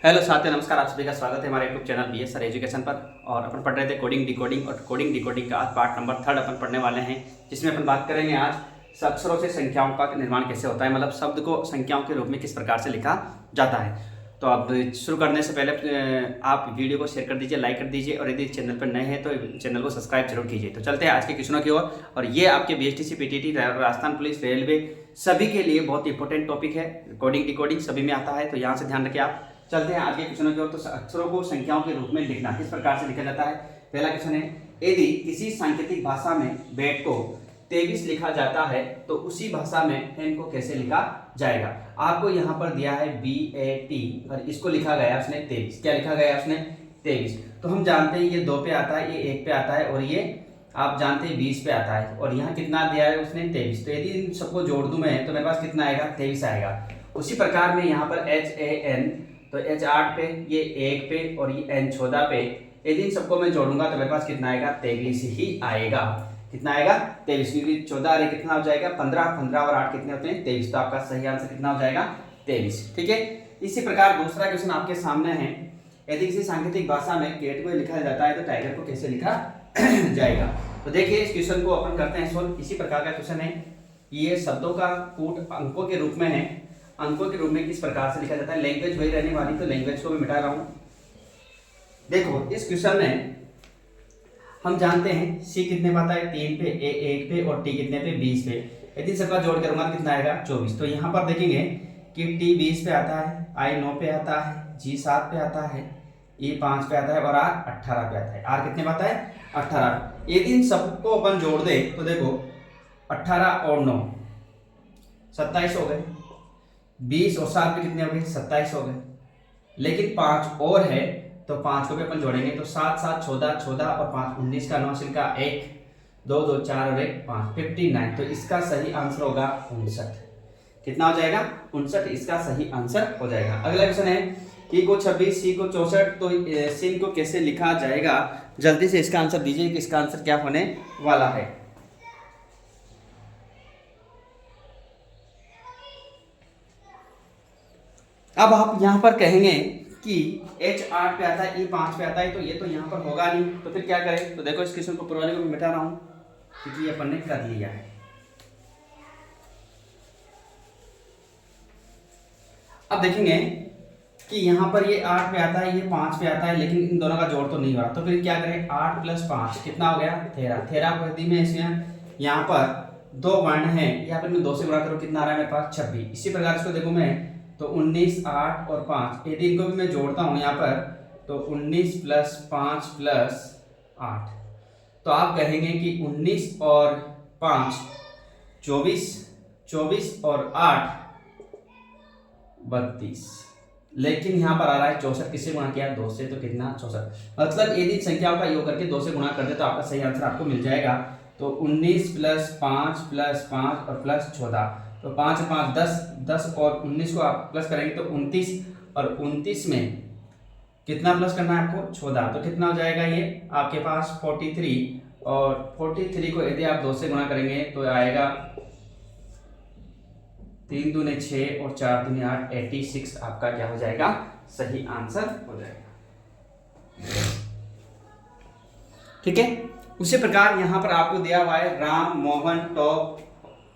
Hello साथियों, नमस्कार। आप सभी का स्वागत है हमारे YouTube channel BS sir education पर। और अपन पढ़ रहे थे कोडिंग डिकोडिंग, और कोडिंग डिकोडिंग का आज पार्ट नंबर 3 अपन पढ़ने वाले हैं, जिसमें अपन बात करेंगे आज अक्षरों से संख्याओं का निर्माण कैसे होता है, मतलब शब्द को संख्याओं के रूप में किस प्रकार से लिखा जाता है। तो अब शुरू करने से पहले आप वीडियो को शेयर कर दीजिए, लाइक कर दीजिए, और यदि चैनल पर नए हैं तो चैनल को सब्सक्राइब जरूर कीजिए। तो चलते हैं आज के क्वेश्चनों की ओर। और ये आपके BSTC PTT Rajasthan police railway सभी के लिए बहुत इंपॉर्टेंट टॉपिक है। कोडिंग डिकोडिंग सभी में आता है, तो यहाँ से ध्यान रखिए आप। चलते हैं आज के क्वेश्चनों की ओर। तो अक्षरों को संख्याओं के रूप में लिखना किस प्रकार से लिखा जाता है। पहला क्वेश्चन है, यदि किसी सांकेतिक भाषा में बैट को 23 लिखा जाता है तो उसी भाषा में n को कैसे लिखा जाएगा। आपको यहाँ पर दिया है BAT और इसको लिखा गया उसने 23। क्या लिखा गया उसने? 23। तो हम जानते हैं ये 2 पे आता है, ये 1 पे आता है, और ये आप जानते हैं 20 पे आता है। और यहाँ कितना दिया है उसने? 23। तो यदि इन सबको जोड़ दूं मैं तो मेरे पास कितना आएगा? 23 आएगा। उसी प्रकार में यहाँ पर HAN, तो H 8 पे, ये 1 पे, और ये N 14 पे, यदि इन सबको मैं जोड़ूंगा तो मेरे पास कितना आएगा? 23 ही आएगा। कितना आएगा? 23। क्योंकि 14 अरे कितना हो जाएगा? 15। 15 और 8 कितने होते हैं? 23। तो आपका सही आंसर कितना हो जाएगा? 23। ठीक है। इसी प्रकार दूसरा क्वेश्चन आपके सामने है, यदि किसी सांकेतिक भाषा में कैट को लिखा जाता है तो टाइगर को कैसे लिखा जाएगा। तो देखिए इस क्वेश्चन को अपन करते हैं सॉल्व। इसी प्रकार का क्वेश्चन है, ये शब्दों का कूट अंकों के रूप में है। अंकों के रूप में किस प्रकार से लिखा जाता है। लैंग्वेज वही रहने वाली, तो लैंग्वेज को भी मिटा रहा हूं। देखो इस क्वेश्चन में हम जानते हैं C कितने पे आता है? 3 पे, A 1 पे, और T कितने पे? 20 पे। यदि सबका जोड़ करूंगा तो कितना आएगा? 24। तो यहाँ पर देखेंगे कि T 20 पे आता है, I 9 पे आता है, G 7 पे आता है, E 5 पे आता है, और R 18 पे आता है। R कितने पे आता है? 18। यदि इन सबको अपन जोड़ दे तो देखो 18 और 9 27 हो गए, 20 और 7 पे कितने हो गए? 27 हो गए। लेकिन 5 और है तो 5 को भी अपन जोड़ेंगे तो 7 7 14, 14 और 5 19 का 9 का 1 2 2 4 और 1 5 59। तो इसका सही आंसर होगा 59। कितना हो जाएगा? 59 इसका सही आंसर हो जाएगा। अगला क्वेश्चन है, E को 26, C को 64, तो सिन को कैसे लिखा जाएगा। जल्दी से इसका आंसर दीजिए कि इसका आंसर क्या होने वाला है। अब आप यहाँ पर कहेंगे कि H 8 पे आता है, E 5 पे आता है, तो ये तो यहाँ पर होगा नहीं, तो फिर क्या करें। तो देखो इस क्वेश्चन को पुराने को मिटा रहा हूँ क्योंकि ये अपन ने कर लिया है। अब देखेंगे कि यहाँ पर ये 8 पे आता है, ये 5 पे आता है, लेकिन इन दोनों का जोड़ तो नहीं हो रहा। तो फिर क्या करें? 8 + 5 कितना हो गया? 13। 13 को यदि मैं इसमें यहाँ पर 2 वर्ण है, यहाँ पर मैं 2 से गुणा करूँ, कितना आ रहा है मेरे पास? 26। इसी प्रकार इसको देखो मैं तो 19, 8 और 5, यदि इनको भी मैं जोड़ता हूँ यहाँ पर तो 19 + 5 + 8, तो आप कहेंगे कि 19 और 5 24, 24 और 8 32। लेकिन यहाँ पर आ रहा है 64, किससे गुणा किया? 2 से, तो कितना? 64। मतलब यदि संख्याओं का योग करके 2 से गुणा कर दे तो आपका सही आंसर आपको मिल जाएगा। तो 19 + 5 + 5 और +14, तो 5 और 5 10, 10 और 19 को आप प्लस करेंगे तो 29, और 29 में कितना प्लस करना है आपको? 14। तो कितना हो जाएगा ये आपके पास? 43। और 43 को यदि आप 2 से गुणा करेंगे तो आएगा 3 दूने 6 और 4 दूने 8, 86 आपका क्या हो जाएगा? सही आंसर हो जाएगा। ठीक है। उसी प्रकार यहाँ पर आपको दिया हुआ है राम, मोहन, टॉप,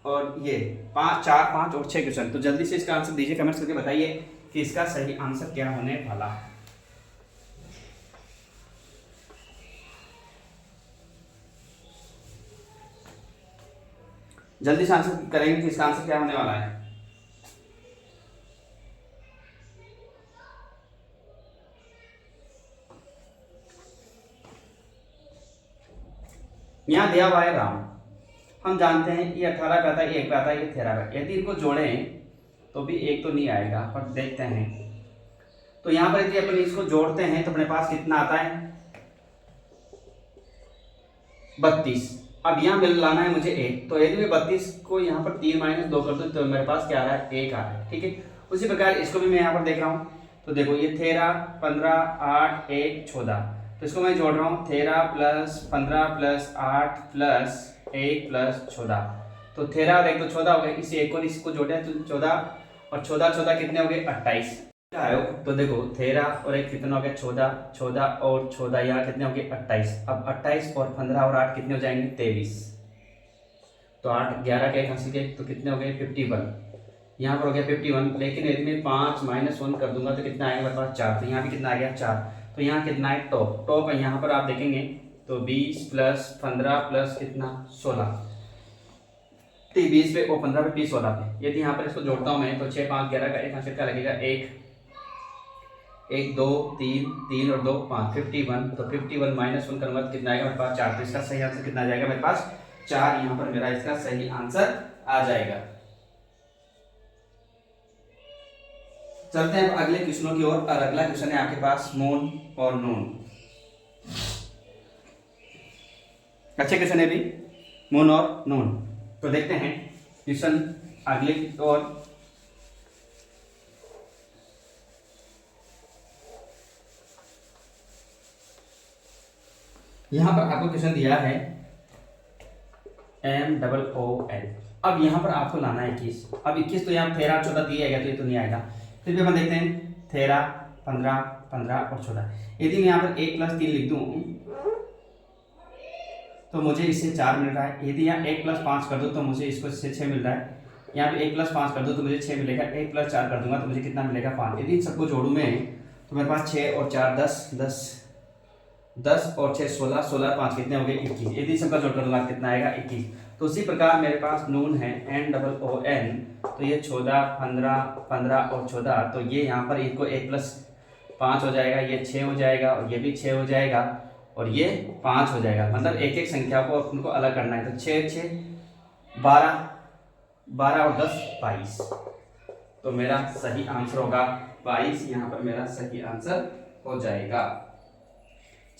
और ये 5, 4, 5 और 6 क्वेश्चन। तो जल्दी से इसका आंसर दीजिए, कमेंट्स करके बताइए कि इसका सही आंसर क्या होने वाला है। जल्दी से आंसर करेंगे कि इसका आंसर क्या होने वाला है। यहाँ दिया हुआ है राम, हम जानते हैं ये 18 पे आता है, ये 1 पे आता है, ये 13 पे। यदि इनको जोड़ें तो भी 1 तो नहीं आएगा, पर देखते हैं। तो यहाँ पर यदि अपन इसको जोड़ते हैं तो अपने पास कितना आता है? 32। अब यहाँ मिल लाना है मुझे 1, तो यदि मैं 32 को यहाँ पर 3 - 2 कर दूं तो मेरे पास क्या आ रहा है? 1 आ रहा है। ठीक है। उसी प्रकार इसको भी मैं यहाँ पर देख रहा हूँ, तो देखो ये 13, 15, 8, 1, 14, तो इसको मैं जोड़ रहा हूँ 13 + 15 + 8 + 1 + 14, तो 13 और 1 तो 14 हो गए। इस एक और इसको जोड़े तो 14 और 14 14 कितने हो गए? 28। क्या है तो देखो 13 और एक कितना हो गया 14, 14 और 14 यहाँ कितने हो गए 28। अब 28 और 15 और 8 कितने हो जाएंगे 23। तो 8 11 के एक हंसी के तो कितने हो गए 51। यहाँ पर हो गया 51, लेकिन यदि मैं 5 -1 कर दूंगा तो कितना आएगा मेरे पास 4। तो यहाँ भी कितना आ गया 4। तो यहाँ कितना है टॉप टॉप है। यहाँ पर आप देखेंगे तो 20 + 15 + कितना 16, तो 20 पे और 15 पे 20 16 पे। यदि यहाँ पर इसको जोड़ता हूँ मैं तो 6 5 11 का एक आंसर का लगेगा 1 1 2 3 3 और 2 5 51। तो 51 -1 करूँगा तो कितना आएगा मेरे पास 4। तो इसका सही आंसर कितना आ जाएगा मेरे पास 4। यहाँ पर मेरा इसका सही आंसर आ जाएगा। चलते हैं अब अगले क्वेश्चनों की ओर। और अगला क्वेश्चन है आपके पास मून और नून। अच्छे क्वेश्चन है भी मून और नून। तो देखते हैं क्वेश्चन अगले की ओर। यहां पर आपको क्वेश्चन दिया है MOON। अब यहाँ पर आपको लाना है 21। अब 21 तो यहाँ 13 14 दिया जाएगा तो ये तो नहीं आएगा। फिर भी अपन देखते हैं 13 15 15 और 14। यदि मैं यहाँ पर 1 + 3 लिख दूँ तो मुझे इससे 4 मिल रहा है। यदि यहाँ 1 + 5 कर दो तो मुझे इसको इससे 6 मिल रहा है। यहाँ पे 1 + 5 कर दो तो मुझे 6 मिलेगा। 1 + 4 कर दूंगा तो मुझे कितना मिलेगा 5। यदि इन सबको जोड़ूँ मैं तो मेरे पास 6 और 4 10 10 10 और 6 16 16 5 कितने हो गए 21। यदि सबका जोड़ कर दूंगा कितना आएगा 21। तो उसी प्रकार मेरे पास नून है NOON। तो ये 14 15 15 और 14। तो ये यहाँ पर इनको 1 + 5 हो जाएगा, ये 6 हो जाएगा और ये भी 6 हो जाएगा और ये 5 हो जाएगा। मतलब एक एक संख्या को उनको अलग करना है। तो 6 6 12 12 और 10 22। तो मेरा सही आंसर होगा 22। यहाँ पर मेरा सही आंसर हो जाएगा।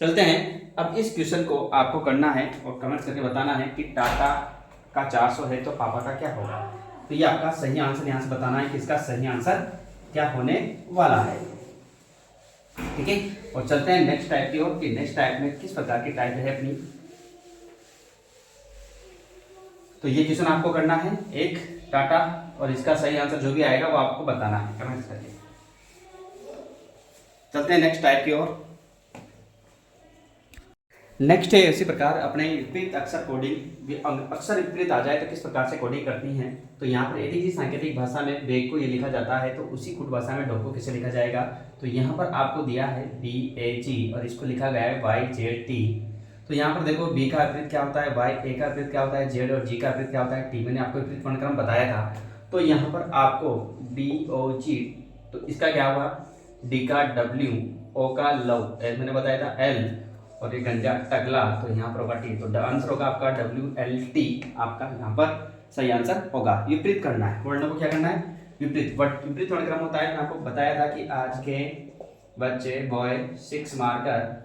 चलते हैं अब इस क्वेश्चन को आपको करना है और कमेंट करके बताना है कि टाटा का 400 है तो पापा का क्या होगा। तो ये आपका सही आंसर यहाँ से बताना है कि इसका सही आंसर क्या होने वाला है। ठीक है, और चलते हैं नेक्स्ट टाइप की ओर कि नेक्स्ट टाइप में किस प्रकार की टाइप है अपनी। तो ये क्वेश्चन आपको करना है एक टाटा और इसका सही आंसर जो भी आएगा वो आपको बताना है कमेंट्स करके। चलते हैं नेक्स्ट टाइप की ओर। नेक्स्ट है इसी प्रकार अपने विपरीत अक्षर कोडिंग। अक्षर विपरीत आ जाए तो किस प्रकार से कोडिंग करती हैं। तो यहाँ पर यदि किसी सांकेतिक भाषा में वेग को ये लिखा जाता है तो उसी कुट भाषा में डॉग को कैसे लिखा जाएगा। तो यहाँ पर आपको दिया है BAG और इसको लिखा गया है YZT। तो यहाँ पर देखो B का विपरीत क्या होता है Y, A का विपरीत क्या होता है Z और G का विपरीत क्या होता है T। मैंने आपको विपरीत वर्णक्रम बताया था। तो यहाँ पर आपको DOG तो इसका क्या हुआ D का W, O का लव, मैंने बताया था L और ये गंजा टगला तो यहाँ पर होगा T। तो आंसर होगा आपका WLT। आपका यहाँ पर सही आंसर होगा। विपरीत करना है वर्णों को, क्या करना है विपरीत। विपरीत वर्णक्रम होता है। मैं आपको बताया था कि आज के बच्चे बॉय 6 मारकर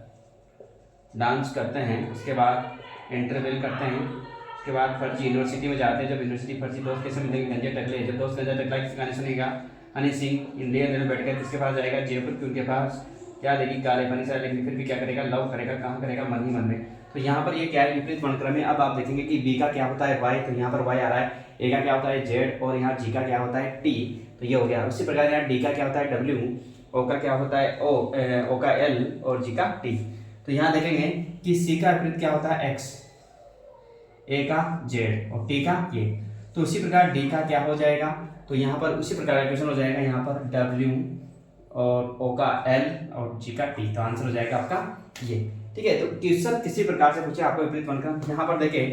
डांस करते हैं, उसके बाद इंटरवेल करते हैं, उसके बाद फर्जी यूनिवर्सिटी में जाते हैं। जब यूनिवर्सिटी फर्जी दोस्त कैसे मिलेंगे गंजे टकले। जब दोस्त गंजा टकला किसी गाने सुनेगा हनी सिंह इंडियन रेल बैठ कर किसके पास जाएगा जयपुर की। उनके पास क्या देगी काले पानी से, लेकिन फिर भी क्या करेगा लव करेगा। कहाँ करेगा मन ही मन में। तो यहाँ पर ये क्या है विपरीत वर्णक्रम है। अब आप देखेंगे कि B का क्या होता है Y, तो यहाँ पर Y आ रहा है। A का क्या होता है Z और यहाँ G का क्या होता है T। तो ये हो गया। उसी प्रकार यहाँ D का क्या होता है W, O का क्या होता है O का L और G का T। तो यहाँ देखेंगे कि C का विपरीत क्या होता है X, A का Z और T का ये। तो उसी प्रकार D का क्या हो जाएगा। तो यहाँ पर उसी प्रकार का क्वेश्चन हो जाएगा। यहाँ पर W और O का L और G का T। तो आंसर हो जाएगा आपका ये। ठीक है, तो क्वेश्चन किसी प्रकार से पूछे आपको विपरीत वर्णक्रम। यहाँ पर देखिए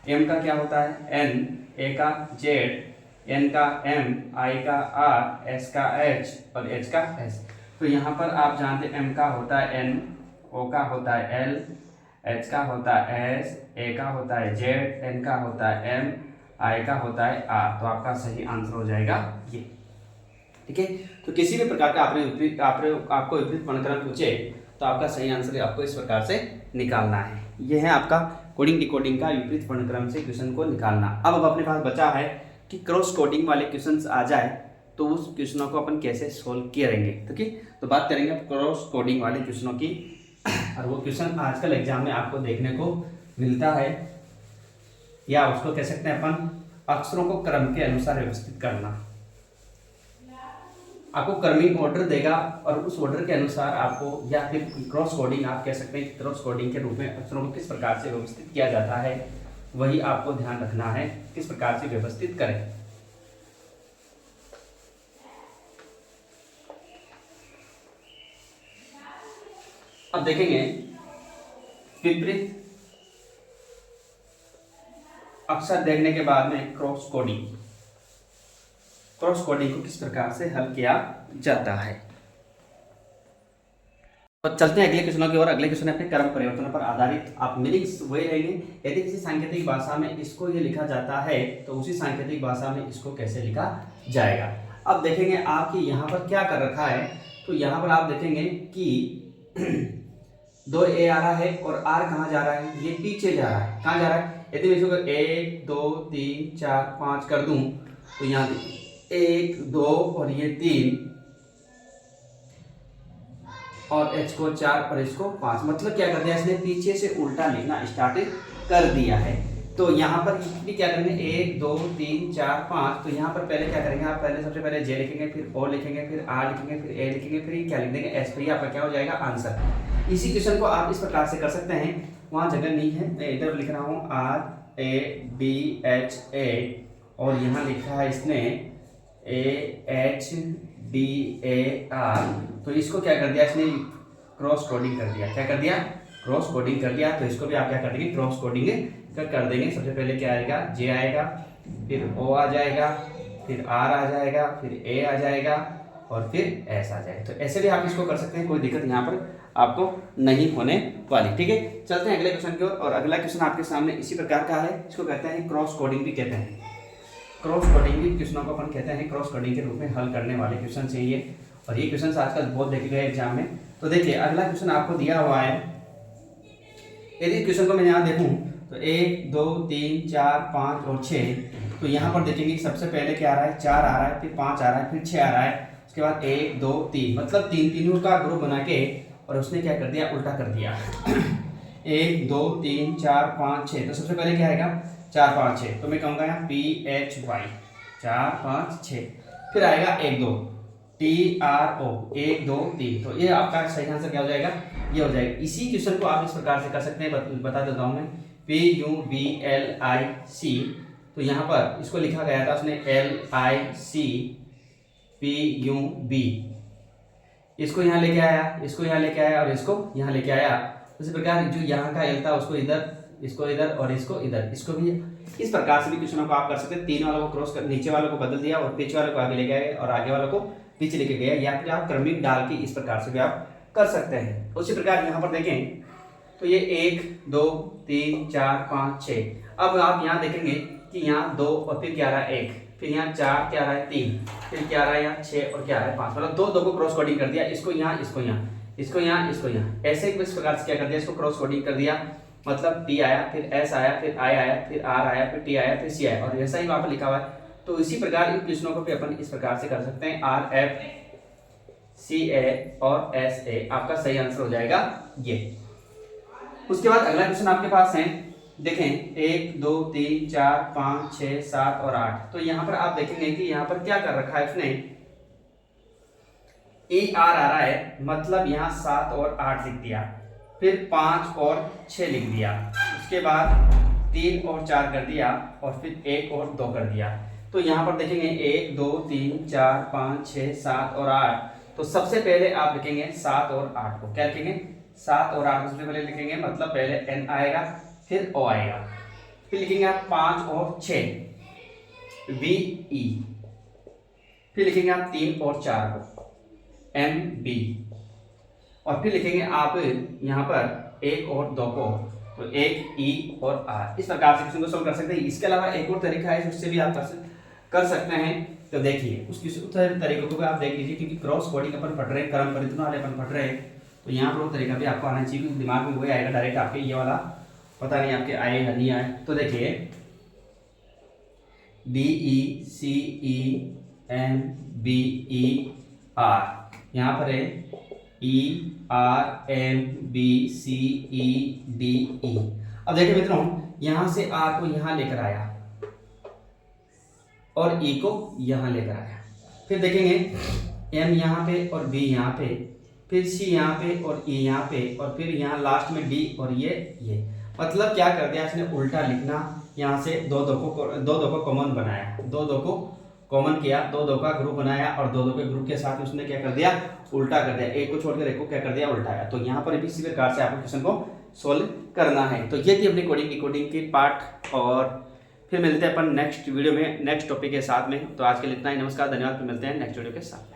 M का क्या होता है N, A का Z, N का M, I का R, S का H और H का S। तो यहाँ पर आप जानते हैं M का होता है N, O का होता है L, H का होता है S, A का होता है Z, N का होता है M, I का होता है R। तो आपका सही आंसर हो जाएगा ये। ठीक है, तो किसी भी प्रकार का आपको विपरीत वर्णक्रम पूछे तो आपका सही आंसर आपको इस प्रकार से निकालना है। यह है आपका कोडिंग डिकोडिंग का विपरीत वर्णक्रम से क्वेश्चन को निकालना। अब अपने पास बचा है कि क्रॉस कोडिंग वाले क्वेश्चंस आ जाए तो उस क्वेश्चनों को अपन कैसे सोल्व करेंगे। ठीक है, तो बात करेंगे क्रॉस कोडिंग वाले क्वेश्चनों की। और वो क्वेश्चन आजकल एग्जाम में आपको देखने को मिलता है, या उसको कह सकते हैं अपन अक्षरों को क्रम के अनुसार व्यवस्थित करना। आपको क्रमिक ऑर्डर देगा और उस ऑर्डर के अनुसार आपको, या फिर क्रॉस कोडिंग आप कह सकते हैं कि क्रॉस कोडिंग के रूप में अक्षरों को किस प्रकार से व्यवस्थित किया जाता है, वही आपको ध्यान रखना है, किस प्रकार से व्यवस्थित करें। अब देखेंगे विपरीत अक्षर देखने के बाद में क्रॉस कोडिंग को किस प्रकार से हल किया जाता है। तो चलते हैं अगले क्वेश्चनों की ओर। अगले क्वेश्चन अपने क्रम परिवर्तनों पर आधारित। आप मीनिंग्स वही रहेंगे। यदि किसी सांकेतिक भाषा में इसको ये लिखा जाता है तो उसी सांकेतिक भाषा में इसको कैसे लिखा जाएगा। अब देखेंगे आपकी यहाँ पर क्या कर रखा है। तो यहाँ पर आप देखेंगे कि 2 ए आ रहा है और आर कहाँ जा रहा है, ये पीछे जा रहा है। कहाँ जा रहा है, यदि मैं इसको 1 2 3 4 5 कर दूं तो यहाँ 1 2 और ये 3 और एच को 4 और इसको 5, मतलब क्या कर दिया इसने, पीछे से उल्टा लिखना स्टार्ट कर दिया है। तो यहाँ पर भी क्या करेंगे 1 2 3 4 5। तो यहाँ पर पहले क्या करेंगे आप, पहले सबसे पहले जे लिखेंगे, फिर ओ लिखेंगे, फिर आर लिखेंगे, फिर ए लिखेंगे, फिर क्या लिख देंगे एस। फिर आपका क्या हो जाएगा आंसर। इसी क्वेश्चन को आप इस प्रकार से कर सकते हैं। वहाँ जगह नहीं है, मैं इधर लिख रहा हूँ R A B H A और यहाँ लिखा है इसने A H D A R. तो इसको क्या कर दिया इसने, क्रॉस कोडिंग कर दिया। क्या कर दिया, क्रॉस कोडिंग कर दिया। तो इसको भी आप क्या कर देंगे, क्रॉस कोडिंग कर देंगे। सबसे पहले क्या आएगा, जे आएगा, फिर ओ आ जाएगा, फिर आर आ जाएगा, फिर ए आ जाएगा और फिर एस आ जाएगा। तो ऐसे भी आप इसको कर सकते हैं, कोई दिक्कत यहाँ पर आपको नहीं होने वाली। ठीक है, चलते हैं अगले क्वेश्चन की ओर। और अगला क्वेश्चन आपके सामने इसी प्रकार का है। इसको कहते हैं क्रॉस कोडिंग भी कहते हैं। क्रॉस कोडिंग भी क्वेश्चनों को अपन कहते हैं क्रॉस कोडिंग के रूप में हल करने वाले क्वेश्चन चाहिए। और ये क्वेश्चन आजकल बहुत देखे गए एग्जाम में। तो देखिए अगला क्वेश्चन आपको दिया हुआ है। यदि क्वेश्चन को मैं यहाँ देखूँ तो 1 2 3 4 5 और 6। तो यहाँ पर देखेंगे सबसे पहले क्या आ रहा है, 4 आ रहा है, फिर 5 आ रहा है, फिर 6 आ रहा है, उसके बाद 1 2 3, मतलब तीनों का ग्रुप बना के और उसने क्या कर दिया, उल्टा कर दिया। 1 2 3 4 5 6। तो सबसे पहले क्या आएगा 4 5 6। तो मैं कहूँगा यहाँ पी एच वाई 4 5 6। फिर आएगा 1 2 टी आर ओ 1 2 3। तो ये आपका सही आंसर क्या हो जाएगा, ये हो जाएगा। इसी क्वेश्चन को आप इस प्रकार से कर सकते हैं, बता देता हूँ मैं। P U B L I C. तो यहाँ पर इसको लिखा गया था उसने L I C P U B. इसको यहाँ लेके आया, इसको यहाँ लेके आया और इसको यहाँ लेके आया। उसी प्रकार जो यहाँ का एल था उसको इधर, इसको इधर और इसको इधर। इसको भी इस प्रकार से भी क्वेश्चनों को आप कर सकते हैं। तीन वालों को क्रॉस कर, नीचे वालों को बदल दिया और पीछे वालों को आगे लेके आए और आगे वालों को पीछे लेके गया, या फिर आप क्रमिक डाल के इस प्रकार से भी आप कर सकते हैं। उसी प्रकार यहाँ पर देखें तो ये 1 2 3 4 5 6। अब आप यहाँ देखेंगे कि यहाँ 2 और फिर क्या आ रहा है 1, फिर यहाँ 4 क्या आ रहा है 3, फिर क्या आ रहा है यहाँ 6 और क्या आ रहा है 5। मतलब 2 को क्रॉस कोडिंग कर दिया, इसको यहाँ इसको यहाँ इसको यहाँ इसको यहाँ, ऐसे इस प्रकार से क्या कर दिया, इसको क्रॉस कोडिंग कर दिया। मतलब टी आया, फिर एस आया, फिर आई आया, फिर आर आया, फिर टी आया, फिर सी आया और ऐसा ही वहाँ पर लिखा हुआ है। तो इसी प्रकार इन क्वेश्चनों को भी अपन इस प्रकार से कर सकते हैं। आर एफ सी ए और एस ए आपका सही आंसर हो जाएगा ये। उसके बाद अगला क्वेश्चन आपके पास है, देखें 1 2 3 4 5 6 7 और 8। तो यहाँ पर आप देखेंगे कि यहाँ पर क्या कर रखा है उसने, ए आर आ रहा है, मतलब यहाँ 7 और 8 लिख दिया, फिर 5 और 6 लिख दिया, उसके बाद 3 और 4 कर दिया और फिर 1 और 2 कर दिया। तो यहाँ पर देखेंगे 1 2 3 4 5 6 7 और 8। तो सबसे पहले आप लिखेंगे 7 और 8 को, क्या लिखेंगे 7 और 8 को सबसे पहले लिखेंगे, मतलब पहले एन आएगा, फिर ओ आएगा, फिर लिखेंगे आप 5 और 6 वी ई, फिर लिखेंगे आप 3 और 4 को एम बी, और फिर लिखेंगे आप यहाँ पर 1 और 2 को, तो 1 ई और आर। इस प्रकार से क्वेश्चन को सोल्व कर सकते हैं। इसके अलावा एक और तरीका है उससे भी आप कर सकते हैं। तो देखिए उस तरीके को भी आप देख लीजिए, क्योंकि क्रॉस कोडिंग अपन पढ़ रहे हैं, क्रम परिवर्तन वाले अपन पढ़ रहे हैं, तो यहाँ पर वो तरीका भी आपको आना चाहिए। दिमाग में वही आएगा डायरेक्ट आपके, ये वाला पता नहीं आपके आए या नहीं आए। तो देखिए D E C E M B E R, यहाँ पर है E R M B C E D E. अब देखिए मित्रों, यहाँ से आर को यहाँ लेकर आया और ई को यहाँ लेकर आया। फिर देखेंगे एम यहाँ पे और बी यहाँ पे, फिर सी यहाँ पे और ई यहाँ पे, और फिर यहाँ लास्ट में डी और ये मतलब क्या कर दिया इसने, उल्टा लिखना। यहाँ से दो दो को कॉमन बनाया, दो को कॉमन किया, दो का ग्रुप बनाया और दो के ग्रुप के साथ उसने क्या कर दिया, उल्टा कर दिया। एक को छोड़कर एक को क्या कर दिया, उल्टाया। तो यहाँ पर भी इसी प्रकार से आपको क्वेश्चन को सोल्व करना है। तो ये थी अपनी कोडिंग डिकोडिंग की पार्ट, और फिर मिलते हैं अपन नेक्स्ट वीडियो में नेक्स्ट टॉपिक के साथ में। तो आज के लिए इतना ही, नमस्कार, धन्यवाद। फिर मिलते हैं नेक्स्ट वीडियो के साथ।